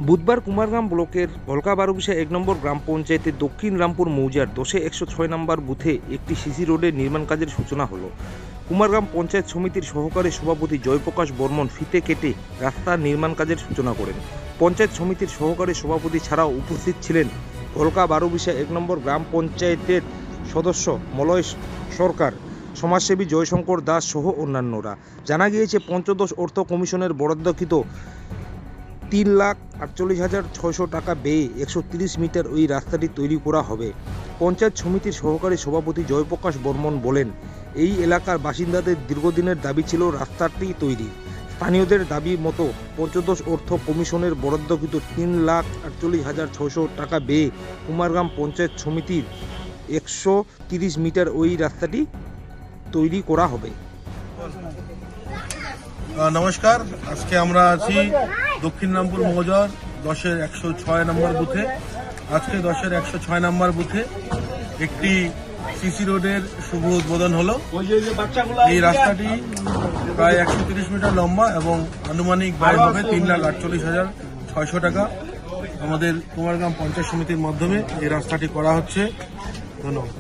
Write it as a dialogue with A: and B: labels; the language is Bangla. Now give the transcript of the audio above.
A: বুধবার কুমারগ্রাম ব্লকের ভলকা-বারোবিশা ১ নম্বর গ্রাম পঞ্চায়েতের দক্ষিণ রামপুর মৌজার ১০-১০৬ নম্বর বুথে একটি সিসি রোডের নির্মাণ কাজের সূচনা হলো। কুমারগ্রাম পঞ্চায়েত সমিতির সহকারী সভাপতি জয়প্রকাশ বর্মন ফিতে কেটে রাস্তার নির্মাণ কাজের সূচনা করেন। পঞ্চায়েত সমিতির সহকারী সভাপতি ছাড়াও উপস্থিত ছিলেন ভলকা-বারোবিশা ১ নম্বর গ্রাম পঞ্চায়েতের সদস্য মলয় সরকার, সমাজসেবী জয়শঙ্কর দাস সহ অন্যান্যরা। জানা গিয়েছে, পঞ্চদশ অর্থ কমিশনের বরাদ্দকৃত ৩,৪৮,৬০০ টাকা ব্যয়ে ১৩০ মিটার ওই রাস্তাটি তৈরি করা হবে। পঞ্চায়েত সমিতির সহকারী সভাপতি জয়প্রকাশ বর্মন বলেন, এই এলাকার বাসিন্দাদের দীর্ঘদিনের দাবি ছিল রাস্তাটি তৈরি। স্থানীয়দের দাবি মতো পঞ্চদশ অর্থ কমিশনের বরাদ্দকৃত ৩,৪৮,৬০০ টাকা ব্যয়ে কুমারগ্রাম পঞ্চায়েত সমিতির ১৩০ মিটার ওই রাস্তাটি তৈরি করা হবে।
B: নমস্কার, আজকে আমরা আছি দক্ষিণ রামপুর মৌজার ১০-১০৬ নম্বর বুথে। আজকে ১০-১০৬ নম্বর বুথে একটি সিসি রোডের শুভ উদ্বোধন হলো। এই রাস্তাটি প্রায় ১৩০ মিটার লম্বা এবং আনুমানিক ব্যয় হবে ৩,৪৮,৬০০ টাকা। আমাদের কুমারগ্রাম পঞ্চায়েত সমিতির মাধ্যমে এই রাস্তাটি করা হচ্ছে। ধন্যবাদ।